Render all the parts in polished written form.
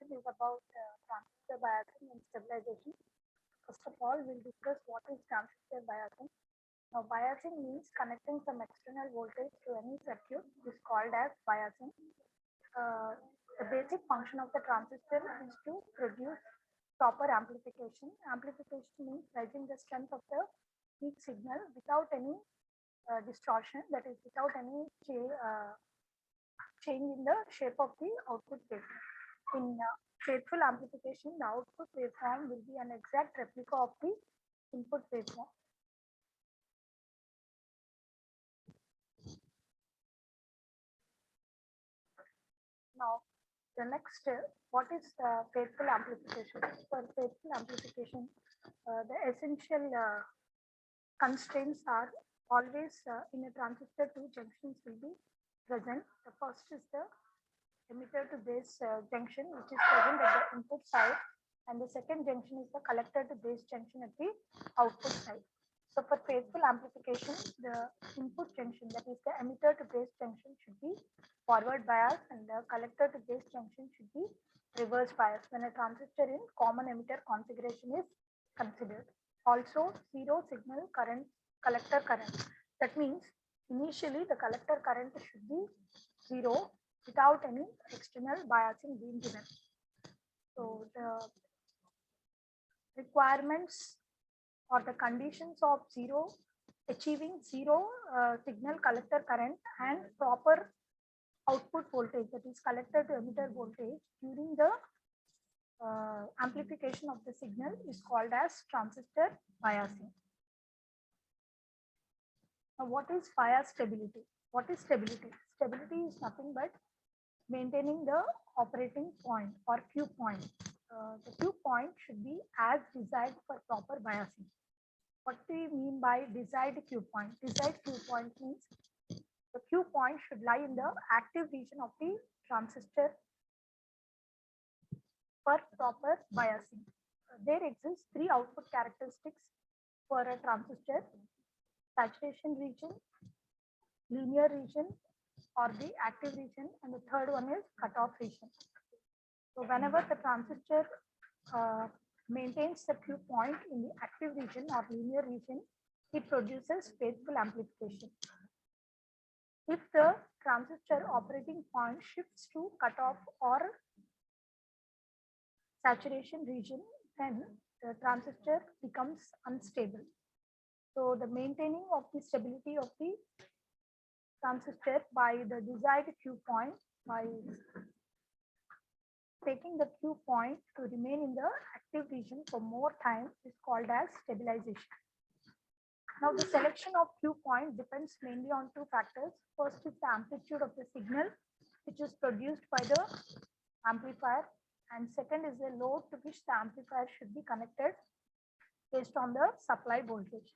session is about transistor biasing and stabilization. First of all, we'll discuss what is transistor biasing. Now, biasing means connecting some external voltage to any circuit is called as biasing. The basic function of the transistor is to produce proper amplification. Amplification means raising the strength of the peak signal without any distortion, that is, without any change in the shape of the output waveform. In faithful amplification, the output waveform will be an exact replica of the input waveform. Now, the next, what is faithful amplification? For faithful amplification, the essential constraints are always in a transistor, two junctions will be present. The first is the emitter to base junction, which is present at the input side, and the second junction is the collector to base junction at the output side. So for faithful amplification, the input junction, that is the emitter to base junction, should be forward bias, and the collector to base junction should be reverse bias when a transistor in common emitter configuration is considered. Also, zero signal current, collector current. That means initially the collector current should be zero without any external biasing being given. So the requirements or the conditions of achieving zero signal collector current and proper output voltage, that is collector to emitter voltage during the amplification of the signal is called as transistor biasing. Now, what is bias stability? What is stability? Stability is nothing but maintaining the operating point or Q point. The Q point should be as desired for proper biasing. What do we mean by desired Q point? Desired Q point means the Q point should lie in the active region of the transistor for proper biasing. There exist three output characteristics for a transistor: saturation region, linear region, or the active region, and the third one is cutoff region. So whenever the transistor maintains the Q point in the active region or linear region, it produces faithful amplification. If the transistor operating point shifts to cutoff or saturation region, then the transistor becomes unstable. So the maintaining of the stability of the transistor by the desired Q point, by taking the Q point to remain in the active region for more time, is called as stabilization. Now the selection of Q point depends mainly on two factors. First is the amplitude of the signal which is produced by the amplifier, and second is the load to which the amplifier should be connected based on the supply voltage.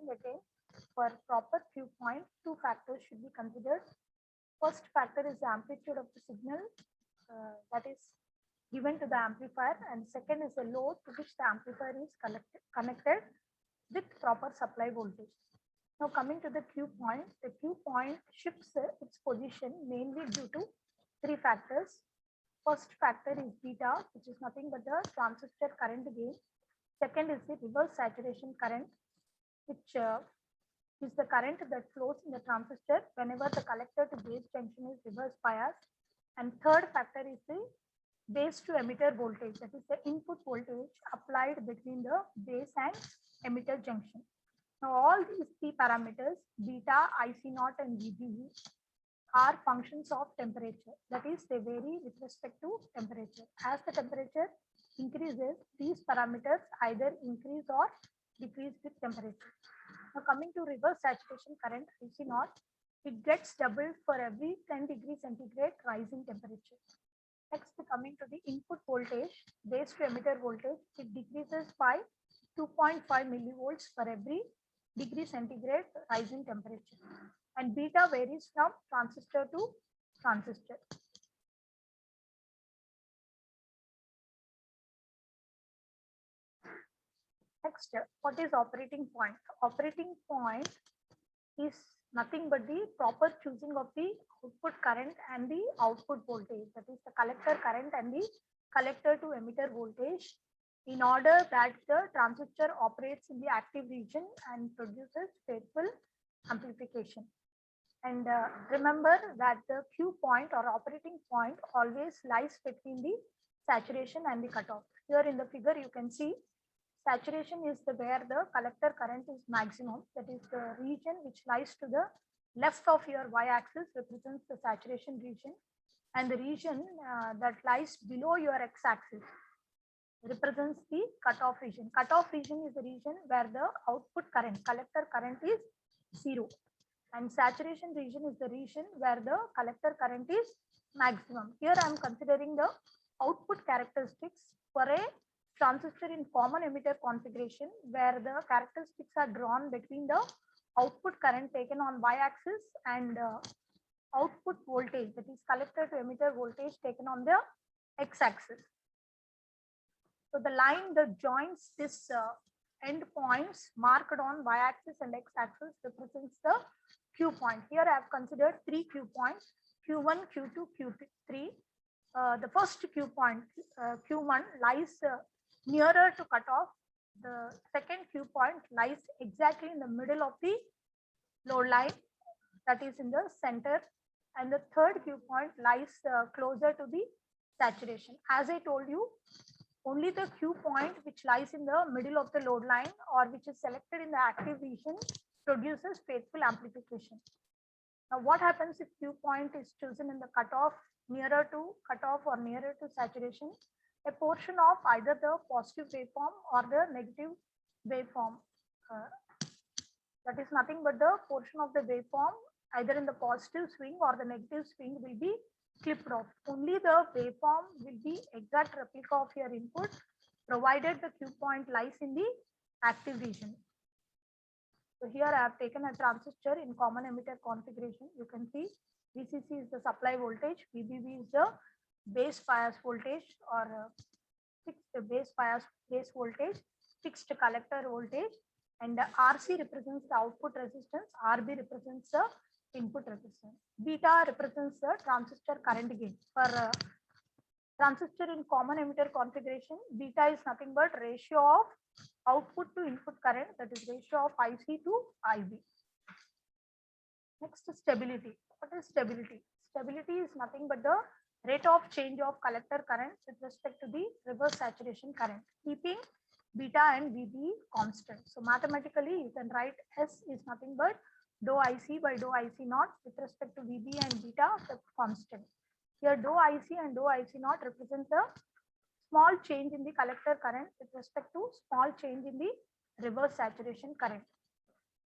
Again, for proper Q point, two factors should be considered. First factor is the amplitude of the signal that is given to the amplifier, and second is the load to which the amplifier is connected with proper supply voltage. Now coming to the Q point, the Q point shifts its position mainly due to three factors. First factor is beta, which is nothing but the transistor current gain. Second is the reverse saturation current, which is the current that flows in the transistor whenever the collector to base junction is reverse biased. And third factor is the base to emitter voltage, that is the input voltage applied between the base and emitter junction. Now all these three parameters, beta, IC0 and VBE, are functions of temperature. That is, they vary with respect to temperature. As the temperature increases, these parameters either increase or decrease with temperature. Now coming to reverse saturation current, IC0, it gets doubled for every 10 degrees centigrade rising temperature. Next, coming to the input voltage, base to emitter voltage, it decreases by 2.5 millivolts for every degree centigrade rising temperature. And beta varies from transistor to transistor. Next, what is operating point? Operating point is nothing but the proper choosing of the output current and the output voltage, that is the collector current and the collector to emitter voltage, in order that the transistor operates in the active region and produces faithful amplification. And remember that the Q point or operating point always lies between the saturation and the cutoff. Here in the figure you can see saturation is where the collector current is maximum, that is the region which lies to the left of your y-axis represents the saturation region, and the region that lies below your x-axis represents the cutoff region. Cutoff region is the region where the output current, collector current is 0, and saturation region is the region where the collector current is maximum. Here I am considering the output characteristics for a transistor in common emitter configuration, where the characteristics are drawn between the output current taken on y-axis and output voltage, that is collector to emitter voltage taken on the x-axis. So the line that joins this end points marked on y-axis and x-axis represents the Q point. Here I have considered 3 Q points, Q1, Q2, Q3. The first Q point, Q1, lies nearer to cutoff. The second Q point lies exactly in the middle of the load line, that is in the center, and the third Q point lies closer to the saturation. As I told you, only the Q point which lies in the middle of the load line or which is selected in the active region produces faithful amplification. Now what happens if Q point is chosen in the cutoff, nearer to cutoff or nearer to saturation? A portion of either the positive waveform or the negative waveform, that is nothing but the portion of the waveform either in the positive swing or the negative swing will be clipped off. Only the waveform will be exact replica of your input, provided the Q point lies in the active region. So here I have taken a transistor in common emitter configuration. You can see VCC is the supply voltage, VBB is the base bias voltage or fixed base bias base voltage, fixed collector voltage, and RC represents the output resistance, RB represents the input resistance. Beta represents the transistor current gain. For transistor in common emitter configuration, beta is nothing but ratio of output to input current, that is ratio of IC to IB. Next, stability. What is stability? Stability is nothing but the rate of change of collector current with respect to the reverse saturation current, keeping beta and VB constant. So mathematically you can write S is nothing but dou IC by dou IC naught with respect to VB and beta kept constant. Here dou IC and dou IC naught represents a small change in the collector current with respect to small change in the reverse saturation current.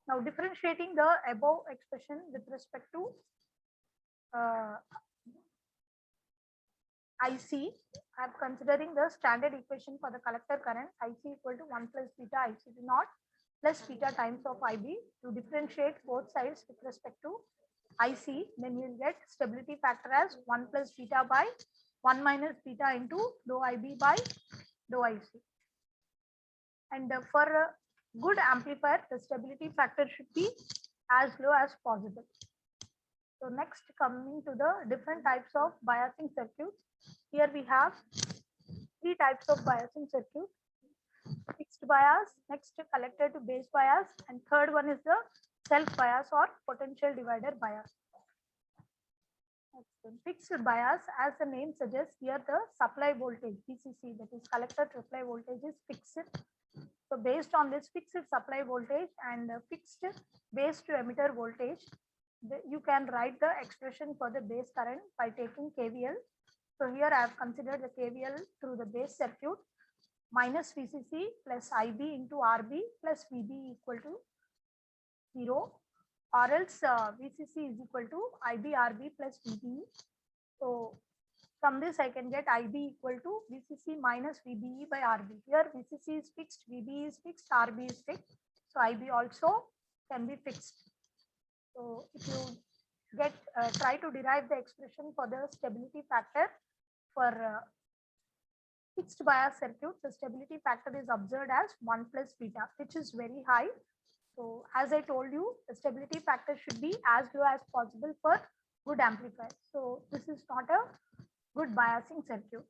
Now differentiating the above expression with respect to IC, I am considering the standard equation for the collector current IC equal to 1 plus beta IC naught plus beta times of IB. To differentiate both sides with respect to IC, then you will get stability factor as 1 plus beta by 1 minus beta into dou IB by dou IC. And for a good amplifier, the stability factor should be as low as possible. So next, coming to the different types of biasing circuits. Here we have 3 types of biasing circuits: fixed bias, next collector to base bias, and third one is the self bias or potential divider bias. Fixed bias, as the name suggests, here the supply voltage VCC, that is collector to supply voltage, is fixed. So based on this fixed supply voltage and fixed base to emitter voltage, you can write the expression for the base current by taking KVL. So here I have considered the KVL through the base circuit: minus VCC plus IB into RB plus VB equal to 0, or else VCC is equal to IB RB plus VBE. So from this I can get IB equal to VCC minus VBE by RB. Here VCC is fixed, VBE is fixed, RB is fixed. So IB also can be fixed. So if you get try to derive the expression for the stability factor for fixed bias circuit, the stability factor is observed as 1 plus beta, which is very high. So So as I told you, the stability factor should be as low as possible for good amplifier. So this is not a good biasing circuit.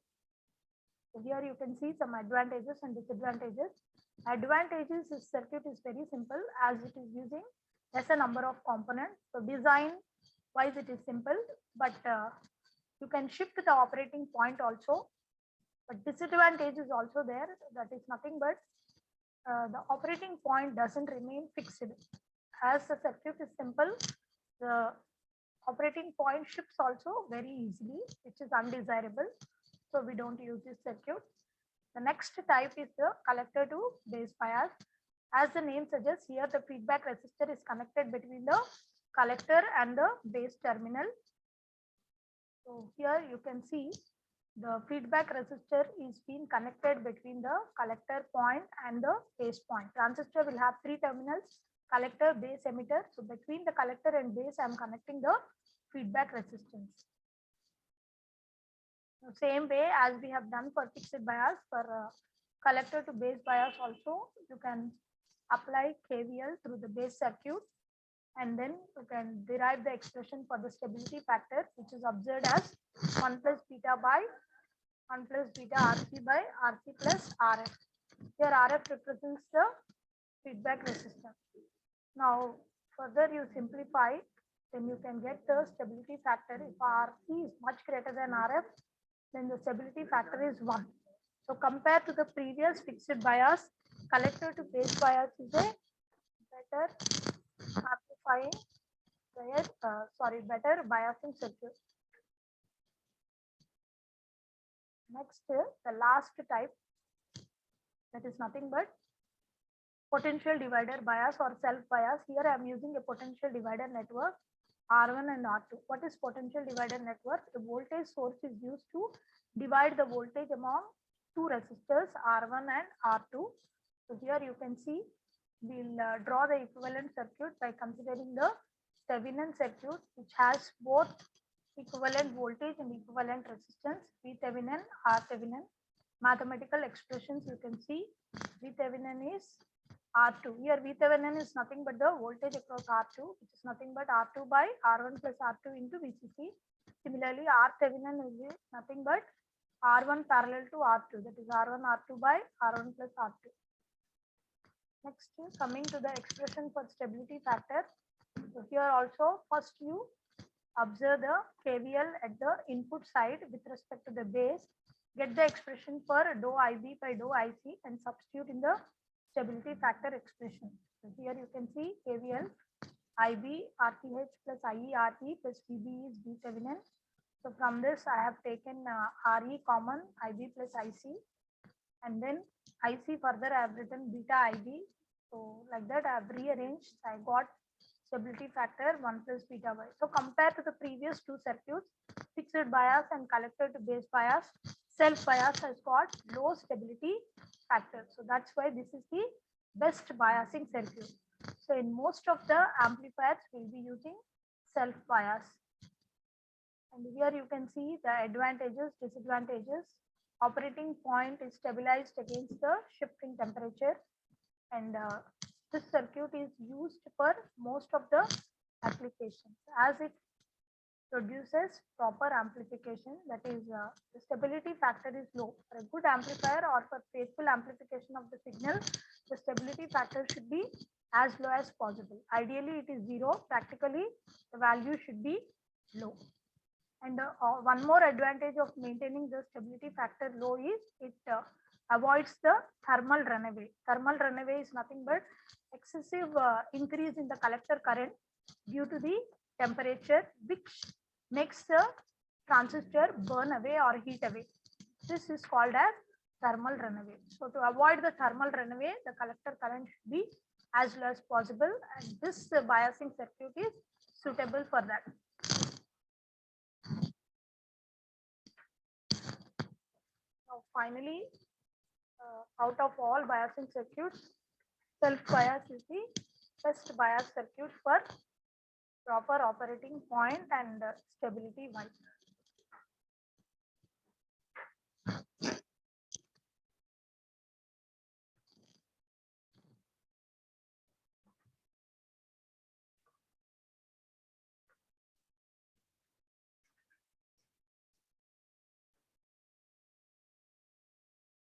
So here you can see some advantages and disadvantages. Advantages, this circuit is very simple as it is using lesser number of components. So design wise it is simple, but you can shift the operating point also. But disadvantage is also there. That is nothing but the operating point doesn't remain fixed. As the circuit is simple, the operating point shifts also very easily, which is undesirable. So we don't use this circuit. The next type is the collector to base bias. As the name suggests, here the feedback resistor is connected between the collector and the base terminal. So here you can see the feedback resistor is being connected between the collector point and the base point. Transistor will have 3 terminals: collector, base, emitter. So between the collector and base, I am connecting the feedback resistance. The same way as we have done for fixed bias, for collector to base bias also, you can apply KVL through the base circuit, and then you can derive the expression for the stability factor, which is observed as 1 plus beta by 1 plus beta RC by RC plus RF. Here RF represents the feedback resistance. Now further you simplify, then you can get the stability factor. If RC is much greater than RF, then the stability factor is 1. So compared to the previous fixed bias, collector to base bias is a better amplifying bias, better biasing circuit. Next, the last type, that is nothing but potential divider bias or self bias. Here I am using a potential divider network R1 and R2. What is potential divider network? The voltage source is used to divide the voltage among 2 resistors R1 and R2. So here you can see, we'll draw the equivalent circuit by considering the Thevenin circuit, which has both equivalent voltage and equivalent resistance, V Thevenin, R Thevenin. Mathematical expressions you can see, V Thevenin is R2. Here V Thevenin is nothing but the voltage across R2, which is nothing but R2 by R1 plus R2 into VCC. Similarly, R Thevenin is nothing but R1 parallel to R2, that is R1 R2 by R1 plus R2. Next, coming to the expression for stability factor. So here also, first you observe the KVL at the input side with respect to the base, get the expression for dou IB by dou IC and substitute in the stability factor expression. So here you can see KVL IB RTH plus IE RE plus VB is V Thevenin. So from this I have taken RE common, IB plus IC, and then IC further I have written beta IB. So like that I have rearranged. I got stability factor 1 plus beta y. So compared to the previous 2 circuits, fixed bias and collector to base bias, self bias has got low stability factor. So that's why this is the best biasing circuit. So in most of the amplifiers, we'll be using self bias. And here you can see the advantages, disadvantages. Operating point is stabilized against the shifting temperature, and this circuit is used for most of the applications as it produces proper amplification. That is, the stability factor is low. For a good amplifier or for faithful amplification of the signal, the stability factor should be as low as possible. Ideally, it is 0. Practically, the value should be low. And one more advantage of maintaining the stability factor low is it avoids the thermal runaway. Thermal runaway is nothing but excessive increase in the collector current due to the temperature, which makes the transistor burn away or heat away. This is called as thermal runaway. So to avoid the thermal runaway, the collector current should be as low as possible, and this biasing circuit is suitable for that. Now finally, out of all biasing circuits, self bias is the best bias circuit for proper operating point and stability wise.